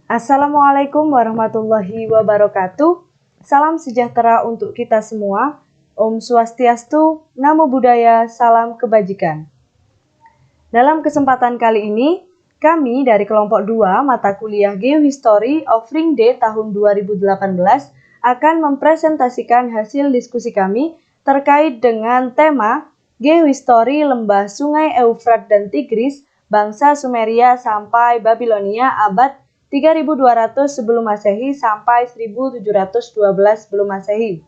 Assalamualaikum warahmatullahi wabarakatuh. Salam sejahtera untuk kita semua. Om Swastiastu, Namo Buddhaya, salam kebajikan. Dalam kesempatan kali ini, kami dari kelompok 2 mata kuliah Geohistory Offering Day tahun 2018 akan mempresentasikan hasil diskusi kami terkait dengan tema Geohistory Lembah Sungai Eufrat dan Tigris, bangsa Sumeria sampai Babilonia abad 3200 sebelum Masehi sampai 1712 sebelum Masehi.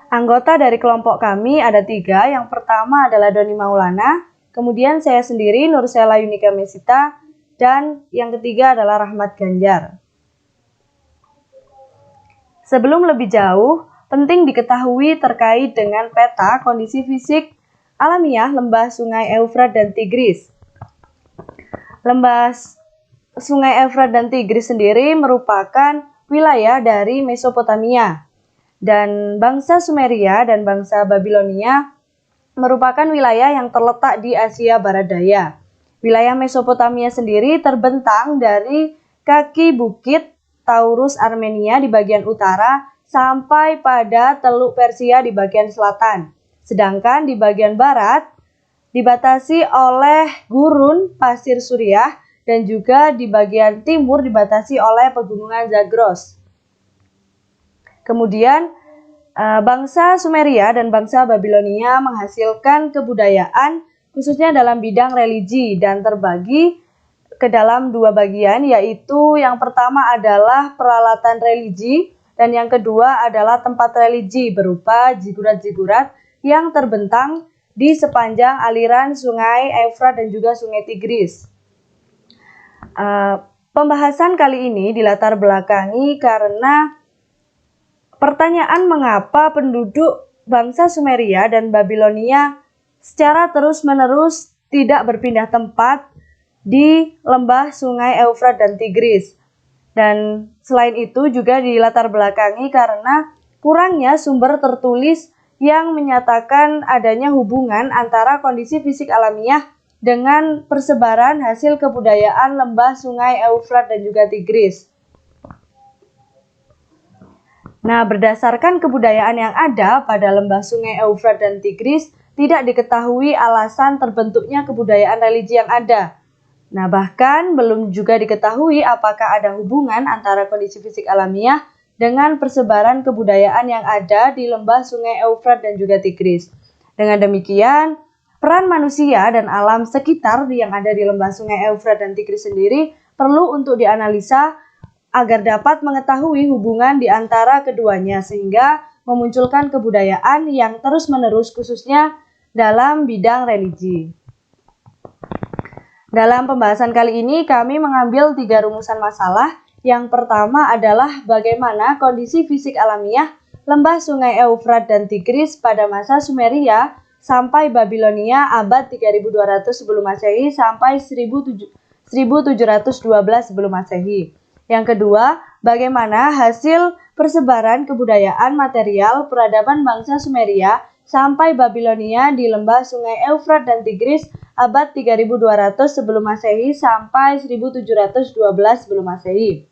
Anggota dari kelompok kami ada 3. Yang pertama adalah Doni Maulana, kemudian saya sendiri Nursela Yunika Mesita, dan yang ketiga adalah Rahmat Ganjar. Sebelum lebih jauh, penting diketahui terkait dengan peta kondisi fisik alamiah lembah Sungai Eufrat dan Tigris. Lembah Sungai Eufrat dan Tigris sendiri merupakan wilayah dari Mesopotamia, dan bangsa Sumeria dan bangsa Babilonia merupakan wilayah yang terletak di Asia Barat Daya. Wilayah Mesopotamia sendiri terbentang dari kaki bukit Taurus Armenia di bagian utara sampai pada Teluk Persia di bagian selatan. Sedangkan di bagian barat dibatasi oleh gurun pasir Suriah dan juga di bagian timur dibatasi oleh pegunungan Zagros. Kemudian bangsa Sumeria dan bangsa Babilonia menghasilkan kebudayaan khususnya dalam bidang religi dan terbagi ke dalam 2 bagian, yaitu yang pertama adalah peralatan religi dan yang kedua adalah tempat religi berupa zigurat-zigurat yang terbentang di sepanjang aliran Sungai Eufrat dan juga Sungai Tigris. Pembahasan kali ini dilatar belakangi karena pertanyaan mengapa penduduk bangsa Sumeria dan Babilonia secara terus-menerus tidak berpindah tempat di lembah Sungai Eufrat dan Tigris. Dan selain itu juga dilatar belakangi karena kurangnya sumber tertulis yang menyatakan adanya hubungan antara kondisi fisik alamiah dengan persebaran hasil kebudayaan lembah Sungai Eufrat dan juga Tigris. Nah, berdasarkan kebudayaan yang ada pada lembah Sungai Eufrat dan Tigris, tidak diketahui alasan terbentuknya kebudayaan religi yang ada. Nah, bahkan belum juga diketahui apakah ada hubungan antara kondisi fisik alamiah dengan persebaran kebudayaan yang ada di lembah Sungai Eufrat dan juga Tigris. Dengan demikian, peran manusia dan alam sekitar yang ada di lembah Sungai Eufrat dan Tigris sendiri perlu untuk dianalisa agar dapat mengetahui hubungan di antara keduanya sehingga memunculkan kebudayaan yang terus-menerus khususnya dalam bidang religi. Dalam pembahasan kali ini kami mengambil 3 rumusan masalah. Yang pertama adalah bagaimana kondisi fisik alamiah lembah Sungai Eufrat dan Tigris pada masa Sumeria sampai Babilonia abad 3200 sebelum Masehi sampai 1712 sebelum Masehi. Yang kedua, bagaimana hasil persebaran kebudayaan material peradaban bangsa Sumeria sampai Babilonia di lembah Sungai Eufrat dan Tigris abad 3200 sebelum Masehi sampai 1712 sebelum Masehi.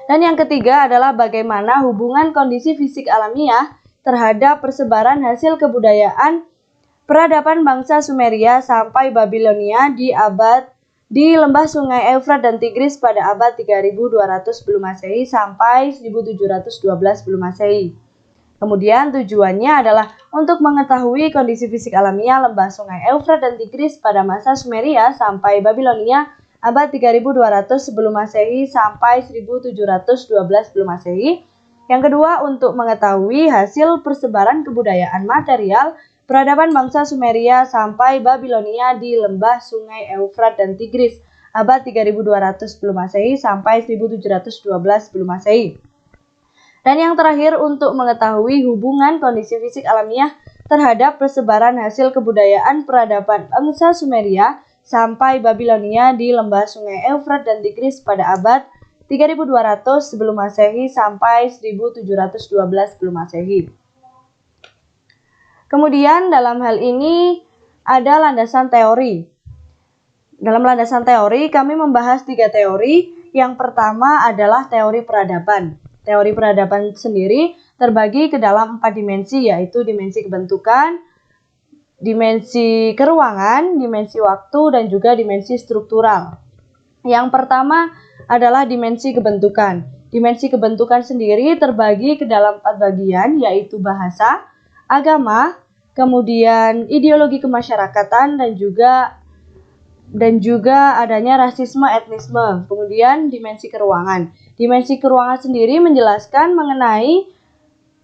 Dan yang ketiga adalah bagaimana hubungan kondisi fisik alamiah terhadap persebaran hasil kebudayaan peradaban bangsa Sumeria sampai Babilonia di lembah Sungai Eufrat dan Tigris pada abad 3200 sebelum Masehi sampai 1712 sebelum Masehi. Kemudian tujuannya adalah untuk mengetahui kondisi fisik alamiah lembah Sungai Eufrat dan Tigris pada masa Sumeria sampai Babilonia abad 3200 sebelum Masehi sampai 1712 sebelum Masehi. Yang kedua, untuk mengetahui hasil persebaran kebudayaan material peradaban bangsa Sumeria sampai Babilonia di lembah Sungai Eufrat dan Tigris abad 3200 sebelum Masehi sampai 1712 sebelum Masehi. Dan yang terakhir, untuk mengetahui hubungan kondisi fisik alamiah terhadap persebaran hasil kebudayaan peradaban bangsa Sumeria sampai Babilonia di lembah Sungai Eufrat dan Tigris pada abad 3200 sebelum Masehi sampai 1712 sebelum Masehi. Kemudian dalam hal ini ada landasan teori. Dalam landasan teori, kami membahas 3 teori. Yang pertama adalah teori peradaban. Teori peradaban sendiri terbagi ke dalam 4 dimensi, yaitu dimensi kebentukan, dimensi keruangan, dimensi waktu, dan juga dimensi struktural. Yang pertama adalah dimensi kebentukan. Dimensi kebentukan sendiri terbagi ke dalam 4 bagian, yaitu bahasa, agama, kemudian ideologi kemasyarakatan, dan juga adanya rasisme etnisme. Kemudian dimensi keruangan. Dimensi keruangan sendiri menjelaskan mengenai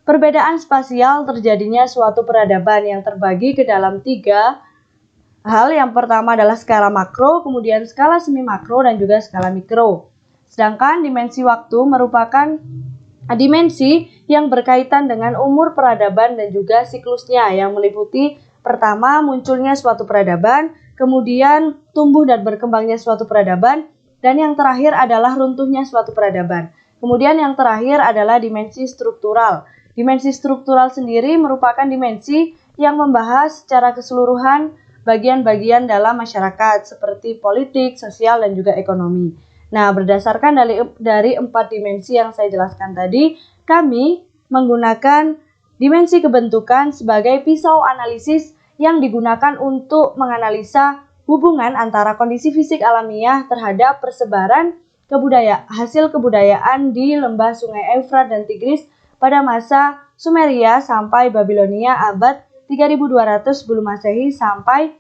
perbedaan spasial terjadinya suatu peradaban yang terbagi ke dalam 3 hal. Yang pertama adalah skala makro, kemudian skala semi makro, dan juga skala mikro. Sedangkan dimensi waktu merupakan dimensi yang berkaitan dengan umur peradaban dan juga siklusnya, yang meliputi pertama munculnya suatu peradaban, kemudian tumbuh dan berkembangnya suatu peradaban, dan yang terakhir adalah runtuhnya suatu peradaban. Kemudian yang terakhir adalah dimensi struktural. Dimensi struktural sendiri merupakan dimensi yang membahas secara keseluruhan bagian-bagian dalam masyarakat seperti politik, sosial, dan juga ekonomi. Nah, berdasarkan dari 4 dimensi yang saya jelaskan tadi, kami menggunakan dimensi kebentukan sebagai pisau analisis yang digunakan untuk menganalisa hubungan antara kondisi fisik alamiah terhadap persebaran hasil kebudayaan di lembah Sungai Eufrat dan Tigris pada masa Sumeria sampai Babilonia abad 3200 sebelum Masehi sampai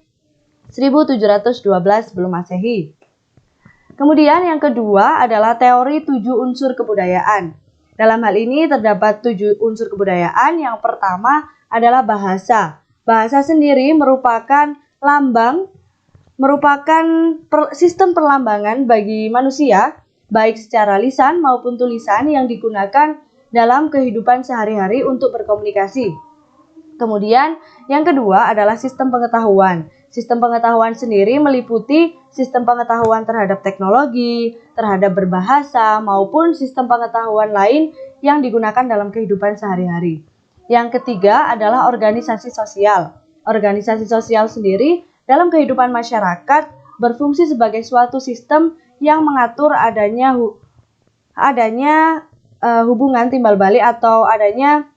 1712 sebelum Masehi. Kemudian yang kedua adalah teori 7 unsur kebudayaan. Dalam hal ini terdapat 7 unsur kebudayaan. Yang pertama adalah bahasa. Bahasa sendiri merupakan sistem perlambangan bagi manusia, baik secara lisan maupun tulisan yang digunakan dalam kehidupan sehari-hari untuk berkomunikasi. Kemudian yang kedua adalah sistem pengetahuan. Sistem pengetahuan sendiri meliputi sistem pengetahuan terhadap teknologi, terhadap berbahasa, maupun sistem pengetahuan lain yang digunakan dalam kehidupan sehari-hari. Yang ketiga adalah organisasi sosial. Organisasi sosial sendiri dalam kehidupan masyarakat berfungsi sebagai suatu sistem yang mengatur adanya hubungan timbal balik atau adanya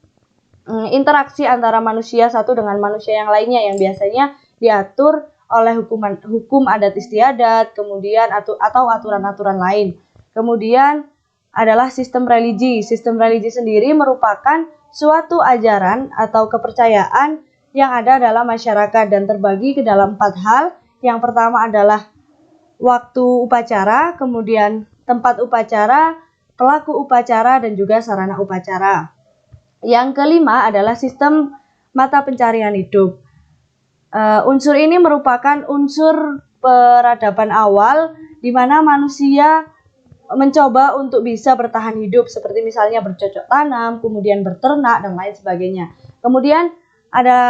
interaksi antara manusia satu dengan manusia yang lainnya, yang biasanya diatur oleh hukum adat istiadat, kemudian atau aturan-aturan lain. Kemudian adalah sistem religi. Sistem religi sendiri merupakan suatu ajaran atau kepercayaan yang ada dalam masyarakat dan terbagi ke dalam 4 hal. Yang pertama adalah waktu upacara, kemudian tempat upacara, pelaku upacara, dan juga sarana upacara. Yang kelima adalah sistem mata pencarian hidup. Unsur ini merupakan unsur peradaban awal di mana manusia mencoba untuk bisa bertahan hidup, seperti misalnya bercocok tanam, kemudian berternak, dan lain sebagainya. Kemudian ada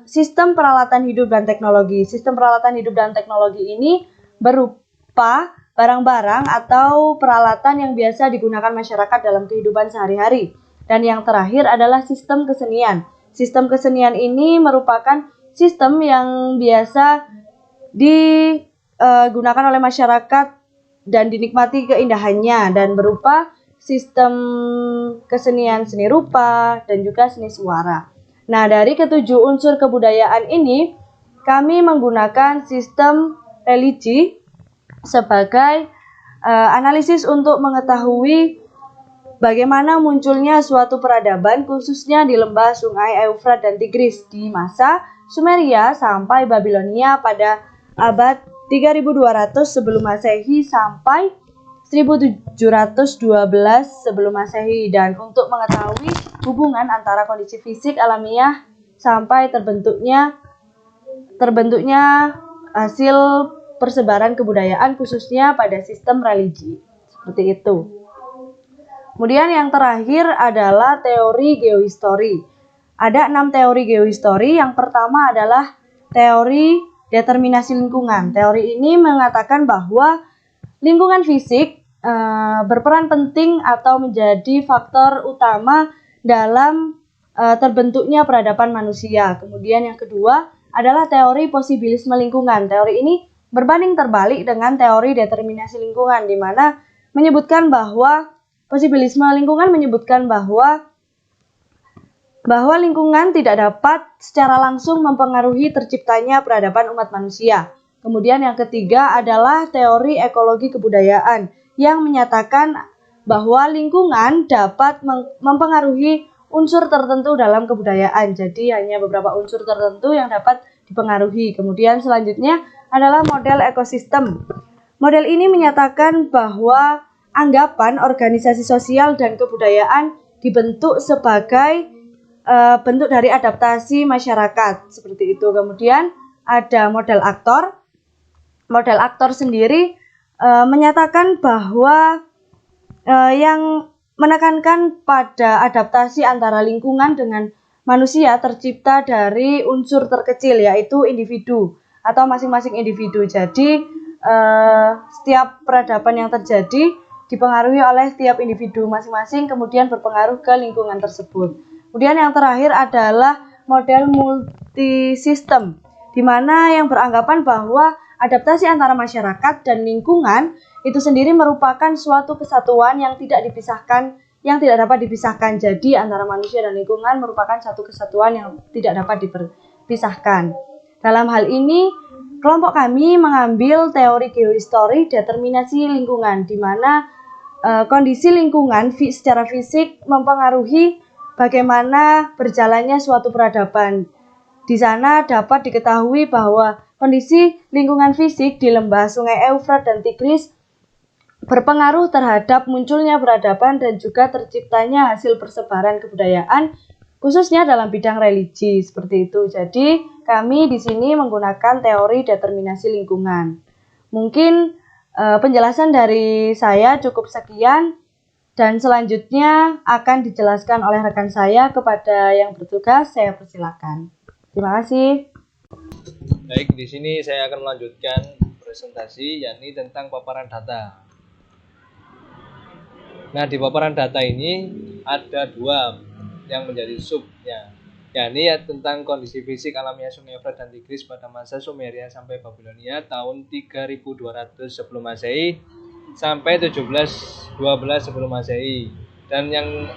sistem peralatan hidup dan teknologi. Sistem peralatan hidup dan teknologi ini berupa barang-barang atau peralatan yang biasa digunakan masyarakat dalam kehidupan sehari-hari. Dan yang terakhir adalah sistem kesenian. Sistem kesenian ini merupakan sistem yang biasa digunakan oleh masyarakat dan dinikmati keindahannya, dan berupa sistem kesenian seni rupa dan juga seni suara. Nah, dari ketujuh unsur kebudayaan ini, kami menggunakan sistem religi sebagai analisis untuk mengetahui bagaimana munculnya suatu peradaban khususnya di lembah Sungai Eufrat dan Tigris di masa Sumeria sampai Babilonia pada abad 3200 sebelum Masehi sampai 1712 sebelum Masehi, dan untuk mengetahui hubungan antara kondisi fisik alamiah sampai terbentuknya hasil persebaran kebudayaan khususnya pada sistem religi. Seperti itu. Kemudian yang terakhir adalah teori geohistori. Ada 6 teori geohistori. Yang pertama adalah teori determinasi lingkungan. Teori ini mengatakan bahwa lingkungan fisik berperan penting atau menjadi faktor utama dalam terbentuknya peradaban manusia. Kemudian yang kedua adalah teori posibilisme lingkungan. Teori ini berbanding terbalik dengan teori determinasi lingkungan, di mana menyebutkan bahwa posibilisme lingkungan menyebutkan bahwa lingkungan tidak dapat secara langsung mempengaruhi terciptanya peradaban umat manusia. Kemudian yang ketiga adalah teori ekologi kebudayaan yang menyatakan bahwa lingkungan dapat mempengaruhi unsur tertentu dalam kebudayaan. Jadi hanya beberapa unsur tertentu yang dapat dipengaruhi. Kemudian selanjutnya adalah model ekosistem. Model ini menyatakan bahwa anggapan organisasi sosial dan kebudayaan dibentuk sebagai bentuk dari adaptasi masyarakat, seperti itu. Kemudian ada model aktor. Model aktor sendiri menyatakan bahwa yang menekankan pada adaptasi antara lingkungan dengan manusia tercipta dari unsur terkecil, yaitu individu atau masing-masing individu. Jadi setiap peradaban yang terjadi dipengaruhi oleh setiap individu masing-masing, kemudian berpengaruh ke lingkungan tersebut. Kemudian yang terakhir adalah model multisistem, di mana yang beranggapan bahwa adaptasi antara masyarakat dan lingkungan itu sendiri merupakan suatu kesatuan yang tidak dapat dipisahkan. Jadi antara manusia dan lingkungan merupakan satu kesatuan yang tidak dapat dipisahkan. Dalam hal ini, kelompok kami mengambil teori geohistori determinasi lingkungan, di mana kondisi lingkungan secara fisik mempengaruhi bagaimana berjalannya suatu peradaban. Di sana dapat diketahui bahwa kondisi lingkungan fisik di lembah Sungai Eufrat dan Tigris berpengaruh terhadap munculnya peradaban dan juga terciptanya hasil persebaran kebudayaan, khususnya dalam bidang religi, seperti itu. Jadi, kami di sini menggunakan teori determinasi lingkungan. Mungkin penjelasan dari saya cukup sekian, dan selanjutnya akan dijelaskan oleh rekan saya. Kepada yang bertugas, saya persilakan. Terima kasih. Baik, di sini saya akan melanjutkan presentasi, yakni tentang paparan data. Nah, di paparan data ini ada dua yang menjadi subnya, yakni tentang kondisi fisik alamiah Sungai Efrat dan Tigris pada masa Sumeria sampai Babilonia tahun 3200 sebelum Masehi sampai 1712 sebelum Masehi. Dan yang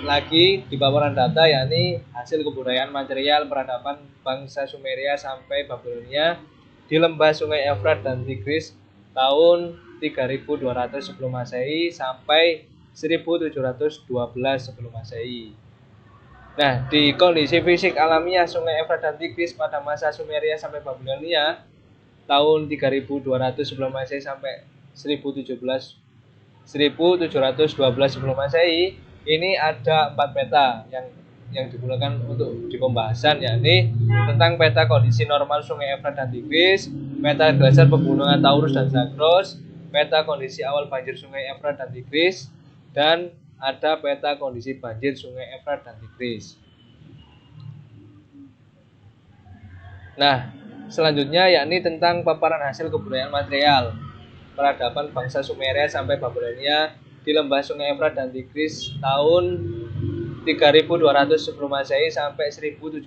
lagi di paparan data yakni hasil kebudayaan material peradaban bangsa Sumeria sampai Babilonia di lembah Sungai Efrat dan Tigris tahun 3200 sebelum Masehi sampai 1712 sebelum Masehi. Nah, di kondisi fisik alamiah Sungai Efrat dan Tigris pada masa Sumeria sampai Babilonia tahun 3200 sebelum Masehi sampai 1712 sebelum Masehi, ini ada 4 peta yang digunakan untuk di pembahasan, yakni tentang peta kondisi normal Sungai Efrat dan Tigris, peta geser pegunungan Taurus dan Zagros, peta kondisi awal banjir Sungai Efrat dan Tigris, dan ada peta kondisi banjir Sungai Efrat dan Tigris. Nah, selanjutnya yakni tentang paparan hasil kebudayaan material peradaban bangsa Sumeria sampai Babilonia di lembah Sungai Efrat dan Tigris tahun 3200 sebelum Masehi sampai 1712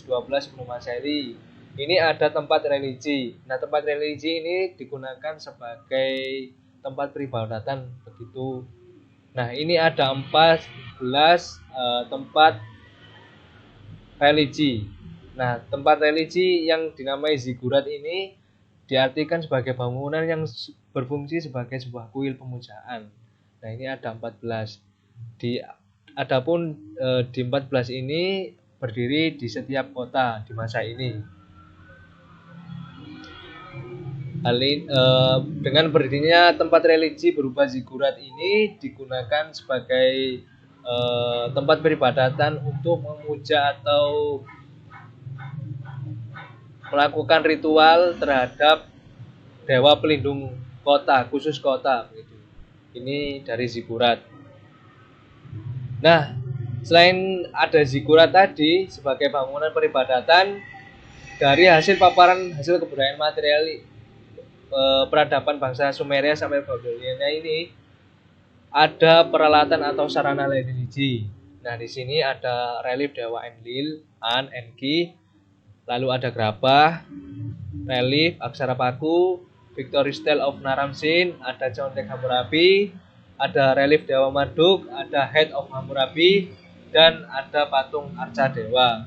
sebelum Masehi. Ini ada tempat religi. Nah, tempat religi ini digunakan sebagai tempat peribadatan, begitu. Nah, ini ada 14 tempat religi. Nah, tempat religi yang dinamai zigurat ini diartikan sebagai bangunan yang berfungsi sebagai sebuah kuil pemujaan. Nah, ini ada 14. Adapun di 14 ini berdiri di setiap kota di masa ini. Dengan berdirinya tempat religi berupa zigurat ini digunakan sebagai tempat peribadatan untuk memuja atau melakukan ritual terhadap dewa pelindung kota, khusus kota, begitu. Ini dari zigurat. Nah, selain ada zigurat tadi sebagai bangunan peribadatan, dari hasil paparan hasil kebudayaan material peradaban bangsa Sumeria sampai Babilonia ini ada peralatan atau sarana religi. Nah, di sini ada relief dewa Enlil, An, Enki, lalu ada gerabah, relief aksara paku, Victory Stele of Naram-Sin, ada contek Hammurabi, ada relief Dewa Marduk, ada Head of Hammurabi, dan ada patung Arca Dewa.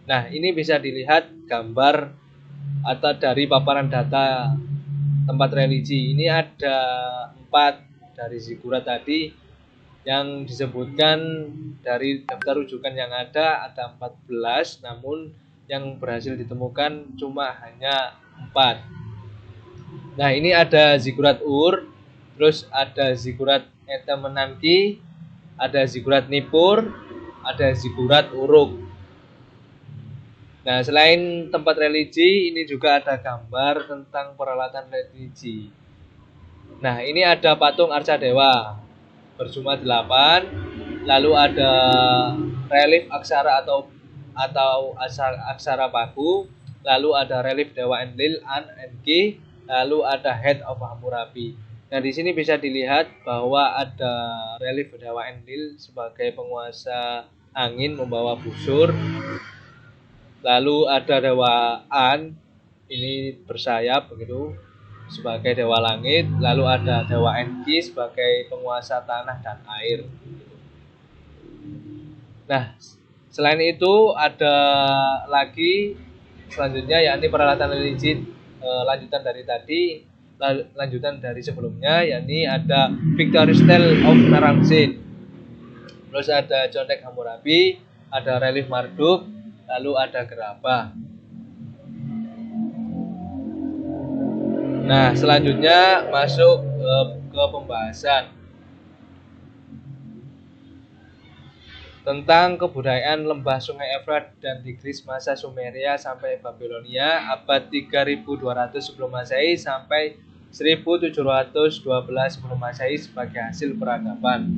Nah, ini bisa dilihat gambar atau dari paparan data tempat religi. Ini ada 4 dari zigurat tadi yang disebutkan dari daftar rujukan yang ada 14, namun yang berhasil ditemukan cuma hanya 4. Nah, ini ada zigurat Ur, terus ada zigurat Etemenanki, ada zigurat Nippur, ada zigurat Uruk. Nah, selain tempat religi, ini juga ada gambar tentang peralatan religi. Nah, ini ada patung Arca Dewa berjumlah 8, lalu ada relief aksara atau aksara paku, lalu ada relief Dewa Enlil, An, Enki, lalu ada Head of Hammurabi. Nah, di sini bisa dilihat bahwa ada relief Dewa Enlil sebagai penguasa angin membawa busur. Lalu ada Dewa An, ini bersayap begitu, sebagai dewa langit. Lalu ada Dewa Enki sebagai penguasa tanah dan air. Nah, selain itu ada lagi selanjutnya, yakni peralatan religi lanjutan dari tadi, lanjutan dari sebelumnya, yakni ada Victory Stele of Naram-Sin, terus ada contek Hammurabi, ada relief Marduk, lalu ada gerabah. Nah, selanjutnya masuk ke pembahasan tentang kebudayaan lembah Sungai Efrat dan Tigris masa Sumeria sampai Babilonia abad 3200 sebelum Masehi sampai 1712 sebelum Masehi sebagai hasil peradaban.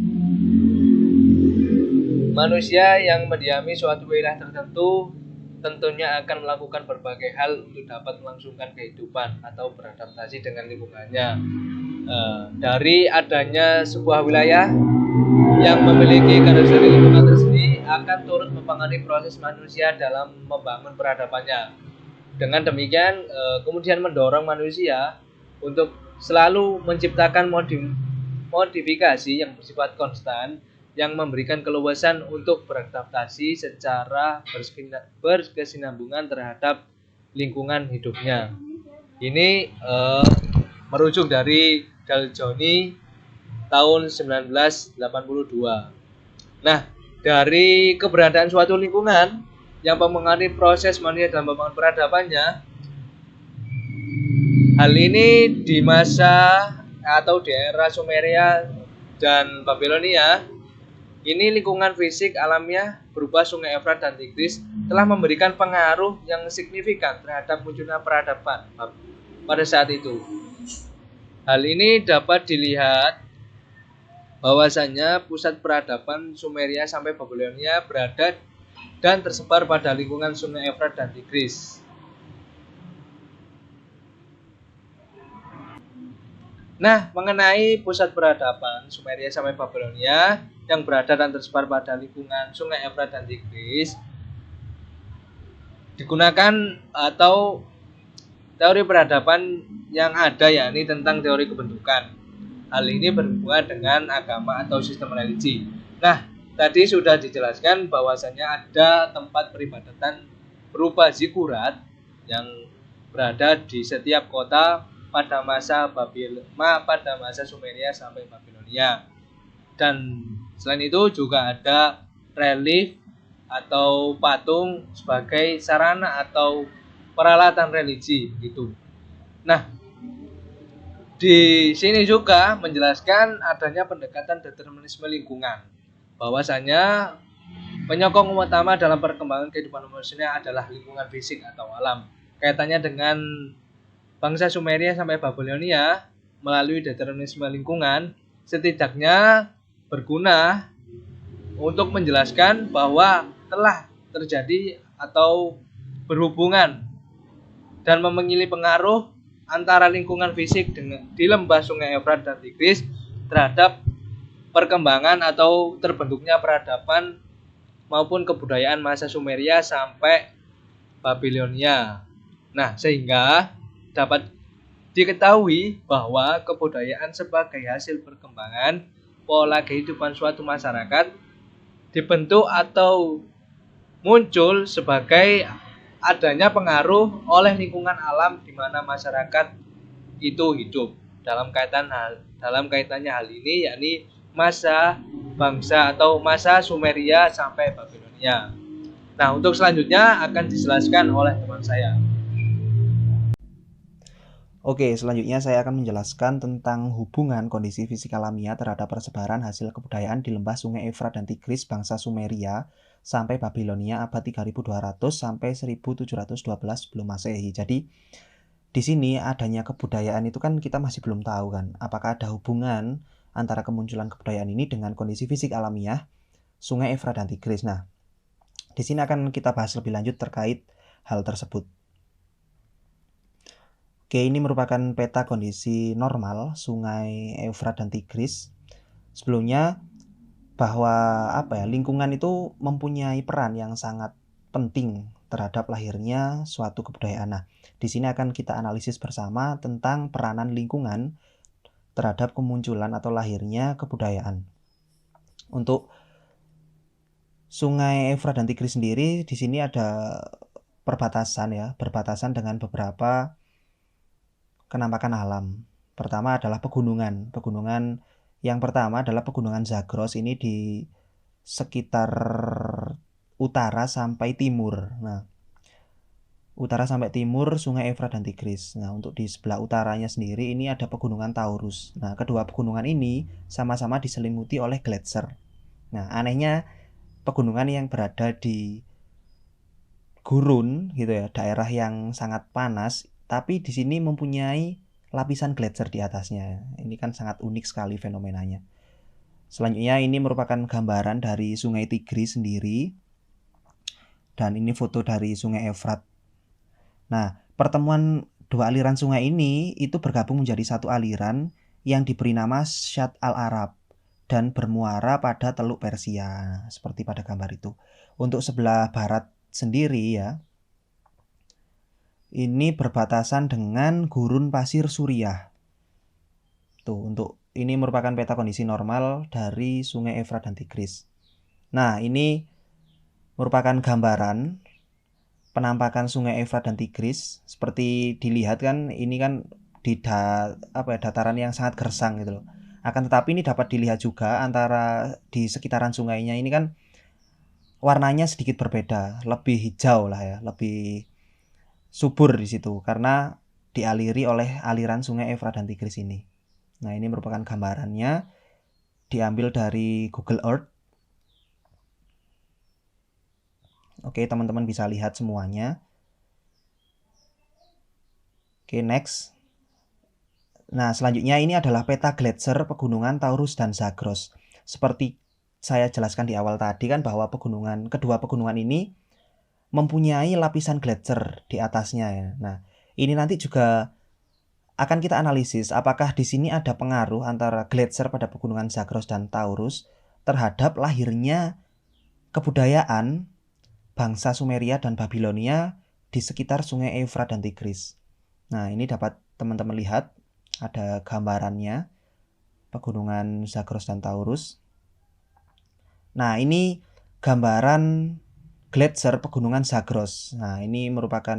Manusia yang mendiami suatu wilayah tertentu tentunya akan melakukan berbagai hal untuk dapat melangsungkan kehidupan atau beradaptasi dengan lingkungannya. Dari adanya sebuah wilayah yang memiliki karakteristik lingkungan tersendiri akan turut mempengaruhi proses manusia dalam membangun peradabannya. Dengan demikian, kemudian mendorong manusia untuk selalu menciptakan modifikasi yang bersifat konstan yang memberikan keluasan untuk beradaptasi secara berkesinambungan terhadap lingkungan hidupnya. Ini merujuk dari Daljoni tahun 1982. Nah, dari keberadaan suatu lingkungan yang mempengaruhi proses manusia dalam membangun peradabannya, hal ini di masa atau di era Sumeria dan Babilonia, ini lingkungan fisik alamiah berupa Sungai Efrat dan Tigris telah memberikan pengaruh yang signifikan terhadap munculnya peradaban pada saat itu. Hal ini dapat dilihat bahwasanya pusat peradaban Sumeria sampai Babilonia berada dan tersebar pada lingkungan Sungai Efrat dan Tigris. Nah, mengenai pusat peradaban Sumeria sampai Babilonia yang berada dan tersebar pada lingkungan Sungai Efrat dan Tigris, digunakan atau teori peradaban yang ada, yakni tentang teori kebendukan. Hal ini berhubungan dengan agama atau sistem religi. Nah, tadi sudah dijelaskan bahwasanya ada tempat peribadatan berupa zikurat yang berada di setiap kota pada masa Sumeria sampai Babilonia. Dan selain itu juga ada relief atau patung sebagai sarana atau peralatan religi gitu. Nah, di sini juga menjelaskan adanya pendekatan determinisme lingkungan, bahwasanya penyokong utama dalam perkembangan kehidupan manusia adalah lingkungan fisik atau alam. Kaitannya dengan bangsa Sumeria sampai Babilonia melalui determinisme lingkungan setidaknya berguna untuk menjelaskan bahwa telah terjadi atau berhubungan dan memiliki pengaruh antara lingkungan fisik di lembah Sungai Efrat dan Tigris terhadap perkembangan atau terbentuknya peradaban maupun kebudayaan masa Sumeria sampai Babilonia. Nah, sehingga dapat diketahui bahwa kebudayaan sebagai hasil perkembangan pola kehidupan suatu masyarakat dibentuk atau muncul sebagai adanya pengaruh oleh lingkungan alam di mana masyarakat itu hidup. Dalam kaitannya hal ini yakni masa bangsa atau masa Sumeria sampai Babilonia. Nah, untuk selanjutnya akan dijelaskan oleh teman saya. Oke, selanjutnya saya akan menjelaskan tentang hubungan kondisi fisik alamiah terhadap persebaran hasil kebudayaan di lembah Sungai Efrat dan Tigris bangsa Sumeria sampai Babilonia abad 3200 sampai 1712 sebelum Masehi. Jadi, di sini adanya kebudayaan itu kan kita masih belum tahu kan, apakah ada hubungan antara kemunculan kebudayaan ini dengan kondisi fisik alamiah Sungai Efrat dan Tigris. Nah, di sini akan kita bahas lebih lanjut terkait hal tersebut. Oke, ini merupakan peta kondisi normal Sungai Efrat dan Tigris. Sebelumnya bahwa lingkungan itu mempunyai peran yang sangat penting terhadap lahirnya suatu kebudayaan. Nah, di sini akan kita analisis bersama tentang peranan lingkungan terhadap kemunculan atau lahirnya kebudayaan. Untuk Sungai Efrat dan Tigris sendiri di sini ada berbatasan dengan beberapa kenampakan alam. Pertama adalah pegunungan. Pegunungan yang pertama adalah Pegunungan Zagros, ini di sekitar utara sampai timur. Nah, utara sampai timur Sungai Efrat dan Tigris. Nah, untuk di sebelah utaranya sendiri ini ada Pegunungan Taurus. Nah, kedua pegunungan ini sama-sama diselimuti oleh gletser. Nah, anehnya pegunungan yang berada di gurun gitu ya, daerah yang sangat panas, tapi di sini mempunyai lapisan gletser di atasnya. Ini kan sangat unik sekali fenomenanya. Selanjutnya ini merupakan gambaran dari Sungai Tigris sendiri. Dan ini foto dari Sungai Efrat. Nah, pertemuan dua aliran sungai ini itu bergabung menjadi satu aliran yang diberi nama Shatt al-Arab dan bermuara pada Teluk Persia, seperti pada gambar itu. Untuk sebelah barat sendiri ya, ini berbatasan dengan gurun pasir Suriah. Tuh, untuk ini merupakan peta kondisi normal dari Sungai Efrat dan Tigris. Nah, ini merupakan gambaran penampakan Sungai Efrat dan Tigris. Seperti dilihat kan, ini kan di dataran yang sangat gersang gitu loh. Akan tetapi ini dapat dilihat juga antara di sekitaran sungainya ini kan warnanya sedikit berbeda, lebih hijau lah ya, lebih subur di situ karena dialiri oleh aliran Sungai Efrat dan Tigris ini. Nah, ini merupakan gambarannya diambil dari Google Earth. Oke, teman-teman bisa lihat semuanya. Oke, next. Nah, selanjutnya ini adalah peta gletser pegunungan Taurus dan Zagros. Seperti saya jelaskan di awal tadi kan bahwa kedua pegunungan ini mempunyai lapisan gletser di atasnya ya. Nah, ini nanti juga akan kita analisis apakah di sini ada pengaruh antara gletser pada pegunungan Zagros dan Taurus terhadap lahirnya kebudayaan bangsa Sumeria dan Babilonia di sekitar Sungai Efrat dan Tigris. Nah, ini dapat teman-teman lihat ada gambarannya pegunungan Zagros dan Taurus. Nah, ini gambaran gletser pegunungan Zagros. Nah, ini merupakan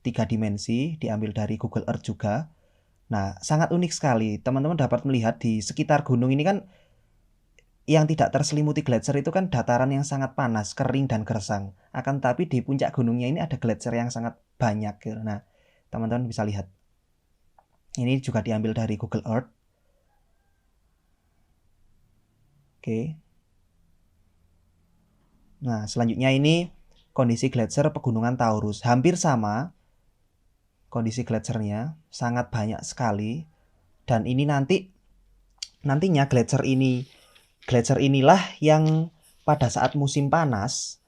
3 dimensi, diambil dari Google Earth juga. Nah, sangat unik sekali. Teman-teman dapat melihat di sekitar gunung ini kan yang tidak terselimuti gletser itu kan dataran yang sangat panas, kering dan gersang. Akan tapi di puncak gunungnya ini ada gletser yang sangat banyak. Nah, teman-teman bisa lihat. Ini juga diambil dari Google Earth. Oke. Nah, selanjutnya ini kondisi gletser pegunungan Taurus. Hampir sama kondisi gletsernya, sangat banyak sekali. Dan ini nantinya gletser inilah yang pada saat musim panas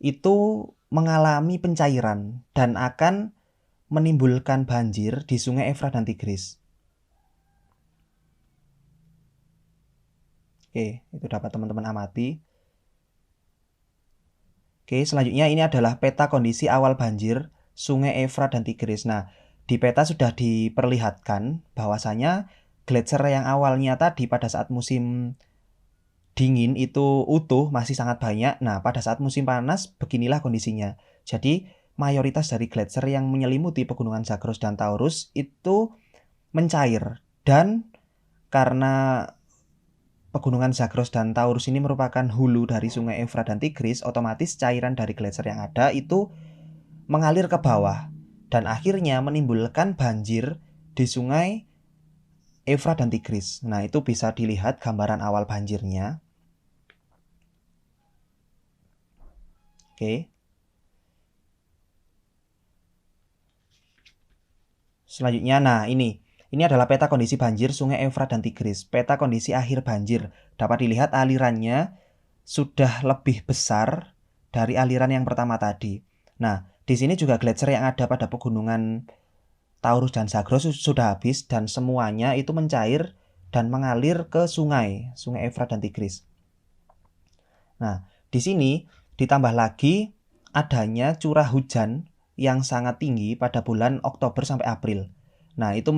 itu mengalami pencairan dan akan menimbulkan banjir di Sungai Efrat dan Tigris. Oke, itu dapat teman-teman amati. Oke, selanjutnya ini adalah peta kondisi awal banjir Sungai Efrat dan Tigris. Nah, di peta sudah diperlihatkan bahwasanya gletser yang awalnya tadi pada saat musim dingin itu utuh, masih sangat banyak. Nah, pada saat musim panas beginilah kondisinya. Jadi, mayoritas dari gletser yang menyelimuti pegunungan Zagros dan Taurus itu mencair, dan karena pegunungan Zagros dan Taurus ini merupakan hulu dari Sungai Efrat dan Tigris, otomatis cairan dari gletser yang ada itu mengalir ke bawah dan akhirnya menimbulkan banjir di Sungai Efrat dan Tigris. Nah, itu bisa dilihat gambaran awal banjirnya. Oke. Selanjutnya, nah ini adalah peta kondisi banjir Sungai Efrat dan Tigris. Peta kondisi akhir banjir. Dapat dilihat alirannya sudah lebih besar dari aliran yang pertama tadi. Nah, di sini juga gletser yang ada pada pegunungan Taurus dan Zagros sudah habis dan semuanya itu mencair dan mengalir ke Sungai Efrat dan Tigris. Nah, di sini ditambah lagi adanya curah hujan yang sangat tinggi pada bulan Oktober sampai April. Nah, itu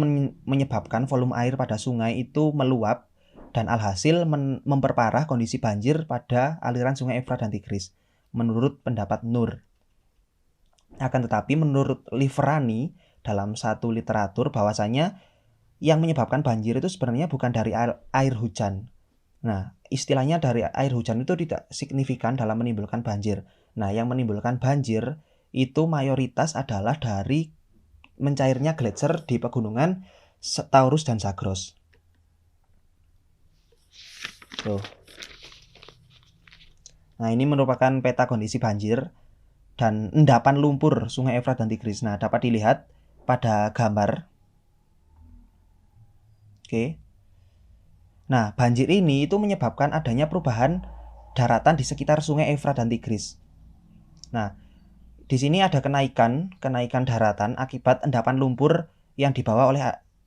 menyebabkan volume air pada sungai itu meluap dan alhasil memperparah kondisi banjir pada aliran Sungai Efrat dan Tigris, menurut pendapat Nur. Akan tetapi menurut Liverani dalam satu literatur bahwasanya yang menyebabkan banjir itu sebenarnya bukan dari air hujan. Nah, istilahnya dari air hujan itu tidak signifikan dalam menimbulkan banjir. Nah, yang menimbulkan banjir itu mayoritas adalah dari mencairnya gletser di pegunungan Taurus dan Zagros. Tuh. Nah, ini merupakan peta kondisi banjir dan endapan lumpur Sungai Efrat dan Tigris. Nah, dapat dilihat pada gambar. Oke. Nah, banjir ini itu menyebabkan adanya perubahan daratan di sekitar Sungai Efrat dan Tigris. Nah, di sini ada kenaikan daratan akibat endapan lumpur yang dibawa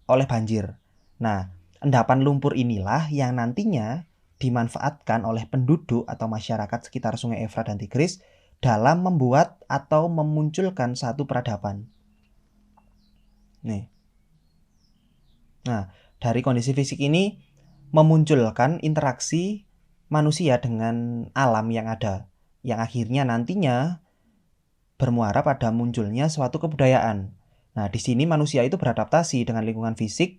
oleh banjir. Nah, endapan lumpur inilah yang nantinya dimanfaatkan oleh penduduk atau masyarakat sekitar Sungai Efrat dan Tigris dalam membuat atau memunculkan satu peradaban. Nih. Nah, dari kondisi fisik ini memunculkan interaksi manusia dengan alam yang ada, yang akhirnya nantinya bermuara pada munculnya suatu kebudayaan. Nah, di sini manusia itu beradaptasi dengan lingkungan fisik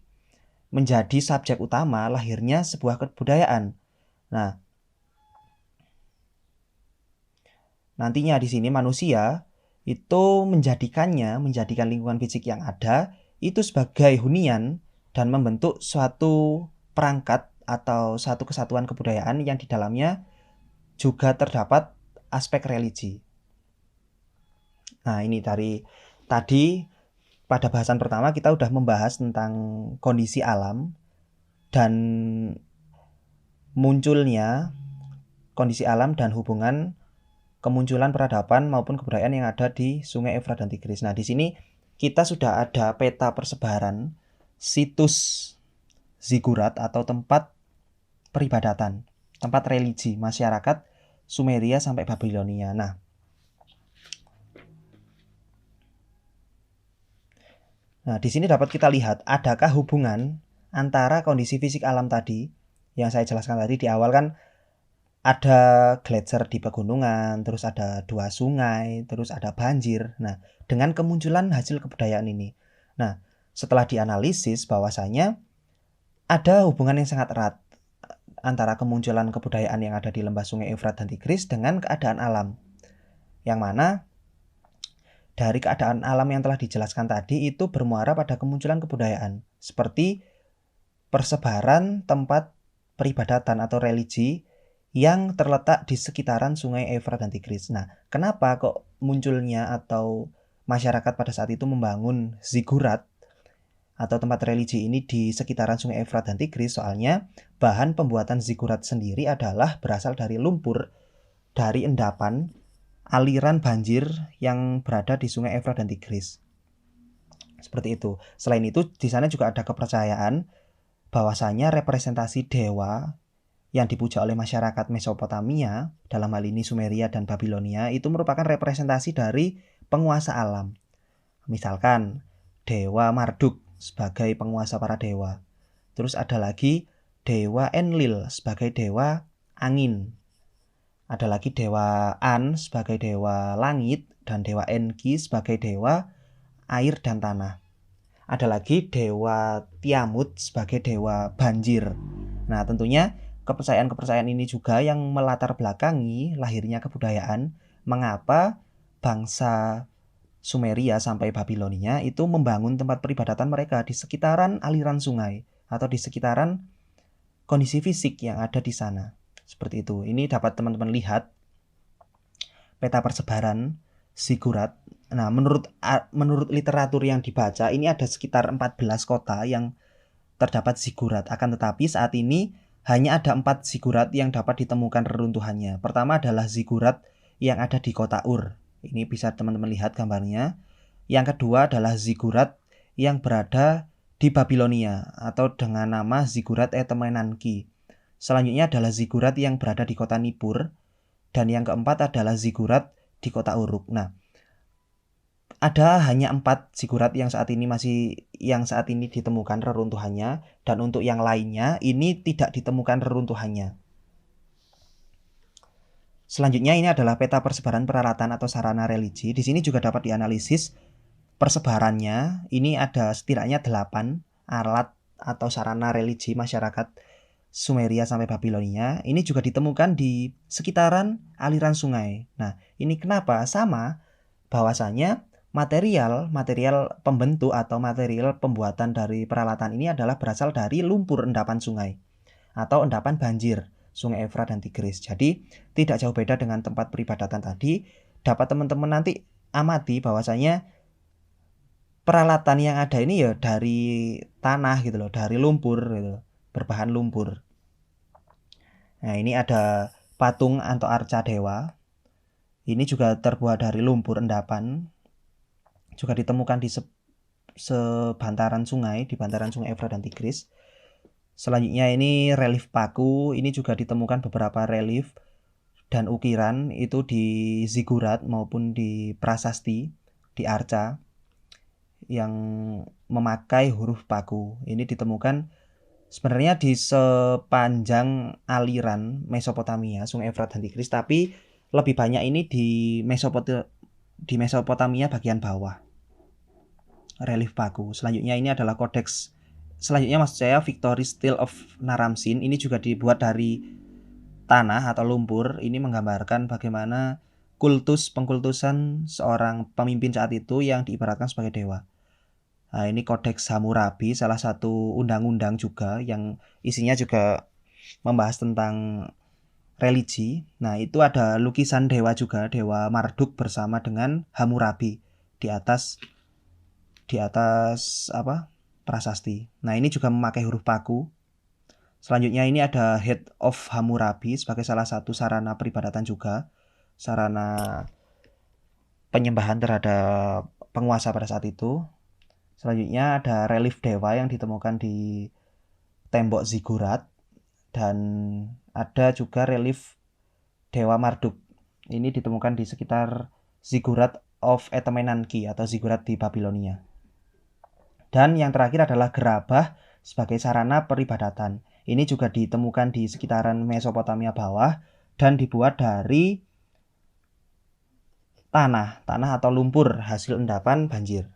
menjadi subjek utama lahirnya sebuah kebudayaan. Nah, nantinya di sini manusia itu menjadikan lingkungan fisik yang ada itu sebagai hunian dan membentuk suatu perangkat atau satu kesatuan kebudayaan yang di dalamnya juga terdapat aspek religi. Nah, ini dari tadi pada bahasan pertama kita udah membahas tentang kondisi alam dan munculnya kondisi alam dan hubungan kemunculan peradaban maupun kebudayaan yang ada di Sungai Efrat dan Tigris. Nah, di sini kita sudah ada peta persebaran situs zigurat atau tempat peribadatan, tempat religi masyarakat Sumeria sampai Babilonia. Nah, di sini dapat kita lihat adakah hubungan antara kondisi fisik alam tadi yang saya jelaskan tadi di awal, kan ada gletser di pegunungan, terus ada dua sungai, terus ada banjir. Nah, dengan kemunculan hasil kebudayaan ini. Nah, setelah dianalisis bahwasanya ada hubungan yang sangat erat antara kemunculan kebudayaan yang ada di lembah Sungai Efrat dan Tigris dengan keadaan alam. Yang mana dari keadaan alam yang telah dijelaskan tadi itu bermuara pada kemunculan kebudayaan, seperti persebaran tempat peribadatan atau religi yang terletak di sekitaran Sungai Efrat dan Tigris. Nah, kenapa kok munculnya atau masyarakat pada saat itu membangun zigurat atau tempat religi ini di sekitaran Sungai Efrat dan Tigris? Soalnya bahan pembuatan zigurat sendiri adalah berasal dari lumpur dari endapan aliran banjir yang berada di Sungai Efrat dan Tigris. Seperti itu. Selain itu, di sana juga ada kepercayaan bahwasanya representasi dewa yang dipuja oleh masyarakat Mesopotamia, dalam hal ini Sumeria dan Babilonia, itu merupakan representasi dari penguasa alam. Misalkan Dewa Marduk sebagai penguasa para dewa. Terus ada lagi Dewa Enlil sebagai dewa angin. Ada lagi Dewa An sebagai dewa langit dan Dewa Enki sebagai dewa air dan tanah. Ada lagi Dewa Tiamut sebagai dewa banjir. Nah, tentunya kepercayaan-kepercayaan ini juga yang melatar belakangi lahirnya kebudayaan, mengapa bangsa Sumeria sampai Babilonia itu membangun tempat peribadatan mereka di sekitaran aliran sungai atau di sekitaran kondisi fisik yang ada di sana. Seperti itu. Ini dapat teman-teman lihat peta persebaran zigurat. Nah, menurut literatur yang dibaca, ini ada sekitar 14 kota yang terdapat zigurat. Akan tetapi saat ini hanya ada 4 zigurat yang dapat ditemukan reruntuhannya. Pertama adalah zigurat yang ada di kota Ur. Ini bisa teman-teman lihat gambarnya. Yang kedua adalah zigurat yang berada di Babilonia atau dengan nama zigurat Etemenanki. Selanjutnya adalah zigurat yang berada di kota Nippur. Dan yang keempat adalah zigurat di kota Uruk. Nah, ada hanya 4 zigurat yang saat ini ditemukan reruntuhannya, dan untuk yang lainnya ini tidak ditemukan reruntuhannya. Selanjutnya ini adalah peta persebaran peralatan atau sarana religi. Di sini juga dapat dianalisis persebarannya. Ini ada setidaknya 8 alat atau sarana religi masyarakat Sumeria sampai Babilonia. Ini juga ditemukan di sekitaran aliran sungai. Nah, ini kenapa? Sama bahwasanya material pembentuk atau material pembuatan dari peralatan ini adalah berasal dari lumpur endapan sungai atau endapan banjir Sungai Efrat dan Tigris. Jadi tidak jauh beda dengan tempat peribadatan tadi. Dapat teman-teman nanti amati bahwasanya peralatan yang ada ini ya dari tanah gitu loh, dari lumpur gitu, berbahan lumpur. Nah, ini ada patung atau arca dewa. Ini juga terbuat dari lumpur endapan. Juga ditemukan di sebantaran sungai, di bantaran Sungai Efrat dan Tigris. Selanjutnya ini relief paku. Ini juga ditemukan beberapa relief dan ukiran itu di zigurat maupun di prasasti, di arca yang memakai huruf paku. Ini ditemukan sebenarnya di sepanjang aliran Mesopotamia, Sungai Efrat dan Tigris, tapi lebih banyak ini di Mesopotamia bagian bawah. Relief paku. Selanjutnya ini adalah kodeks. Selanjutnya maksud saya Victory Stele of Naram-Sin. Ini juga dibuat dari tanah atau lumpur. Ini menggambarkan bagaimana pengkultusan seorang pemimpin saat itu yang diibaratkan sebagai dewa. Nah, ini kodeks Hammurabi, salah satu undang-undang juga yang isinya juga membahas tentang religi. Nah, itu ada lukisan dewa juga, Dewa Marduk bersama dengan Hammurabi di atas prasasti. Nah, ini juga memakai huruf paku. Selanjutnya ini ada Head of Hammurabi sebagai salah satu sarana peribadatan juga, sarana penyembahan terhadap penguasa pada saat itu. Selanjutnya ada relief dewa yang ditemukan di tembok zigurat, dan ada juga relief Dewa Marduk. Ini ditemukan di sekitar zigurat of Etemenanki atau zigurat di Babilonia. Dan yang terakhir adalah gerabah sebagai sarana peribadatan. Ini juga ditemukan di sekitaran Mesopotamia bawah dan dibuat dari tanah atau lumpur hasil endapan banjir.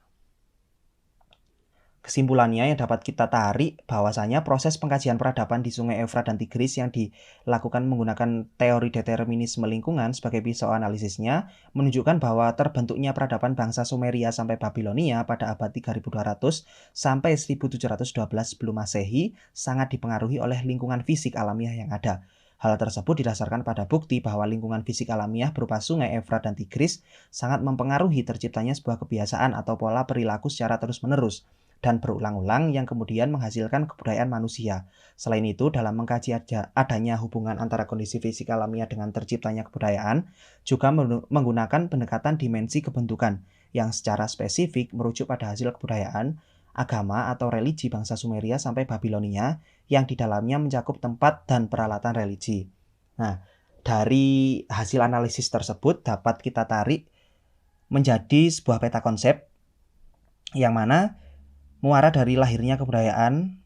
Kesimpulannya yang dapat kita tarik bahwasanya proses pengkajian peradaban di Sungai Efrat dan Tigris yang dilakukan menggunakan teori determinisme lingkungan sebagai pisau analisisnya menunjukkan bahwa terbentuknya peradaban bangsa Sumeria sampai Babilonia pada abad 3200 sampai 1712 sebelum Masehi sangat dipengaruhi oleh lingkungan fisik alamiah yang ada. Hal tersebut didasarkan pada bukti bahwa lingkungan fisik alamiah berupa Sungai Efrat dan Tigris sangat mempengaruhi terciptanya sebuah kebiasaan atau pola perilaku secara terus-menerus dan berulang-ulang yang kemudian menghasilkan kebudayaan manusia. Selain itu, dalam mengkaji adanya hubungan antara kondisi fisik alamiah dengan terciptanya kebudayaan, juga menggunakan pendekatan dimensi kebentukan yang secara spesifik merujuk pada hasil kebudayaan agama atau religi bangsa Sumeria sampai Babilonia yang di dalamnya mencakup tempat dan peralatan religi. Nah, dari hasil analisis tersebut dapat kita tarik menjadi sebuah peta konsep yang mana muara dari lahirnya kebudayaan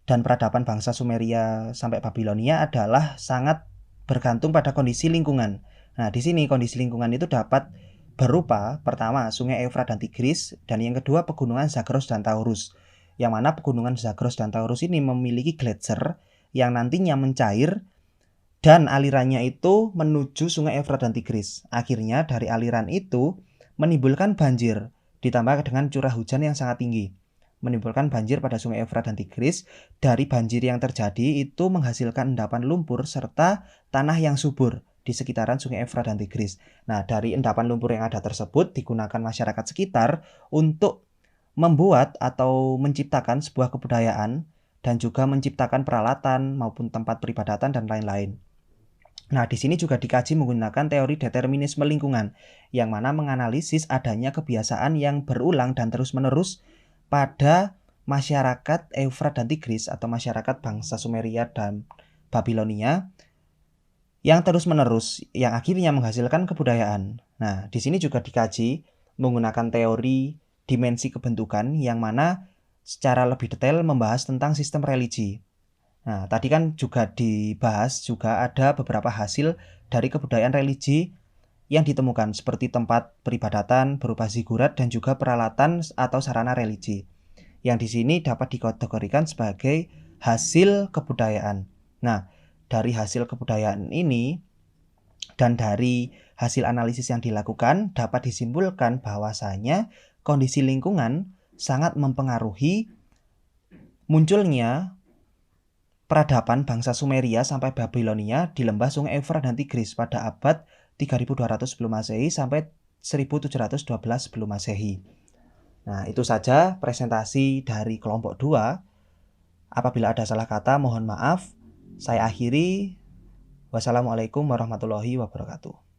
dan peradaban bangsa Sumeria sampai Babilonia adalah sangat bergantung pada kondisi lingkungan. Nah, di sini kondisi lingkungan itu dapat berupa pertama Sungai Efrat dan Tigris, dan yang kedua pegunungan Zagros dan Taurus. Yang mana pegunungan Zagros dan Taurus ini memiliki gletser yang nantinya mencair dan alirannya itu menuju Sungai Efrat dan Tigris. Akhirnya dari aliran itu menimbulkan banjir ditambah dengan curah hujan yang sangat tinggi. Menimbulkan banjir pada Sungai Efrat dan Tigris. Dari banjir yang terjadi itu menghasilkan endapan lumpur serta tanah yang subur di sekitaran Sungai Efrat dan Tigris. Nah, dari endapan lumpur yang ada tersebut digunakan masyarakat sekitar untuk membuat atau menciptakan sebuah kebudayaan dan juga menciptakan peralatan maupun tempat peribadatan dan lain-lain. Nah, di sini juga dikaji menggunakan teori determinisme lingkungan yang mana menganalisis adanya kebiasaan yang berulang dan terus-menerus pada masyarakat Efrat dan Tigris atau masyarakat bangsa Sumeria dan Babilonia yang terus-menerus yang akhirnya menghasilkan kebudayaan. Nah, di sini juga dikaji menggunakan teori dimensi kebentukan yang mana secara lebih detail membahas tentang sistem religi. Nah, tadi kan juga dibahas juga ada beberapa hasil dari kebudayaan religi yang ditemukan seperti tempat peribadatan berupa zigurat dan juga peralatan atau sarana religi. Yang di sini dapat dikategorikan sebagai hasil kebudayaan. Nah, dari hasil kebudayaan ini dan dari hasil analisis yang dilakukan dapat disimpulkan bahwasanya kondisi lingkungan sangat mempengaruhi munculnya peradaban bangsa Sumeria sampai Babilonia di lembah Sungai Efrat dan Tigris pada abad 3200 sebelum Masehi sampai 1712 sebelum Masehi. Nah, itu saja presentasi dari kelompok 2. Apabila ada salah kata mohon maaf. Saya akhiri. Wassalamualaikum warahmatullahi wabarakatuh.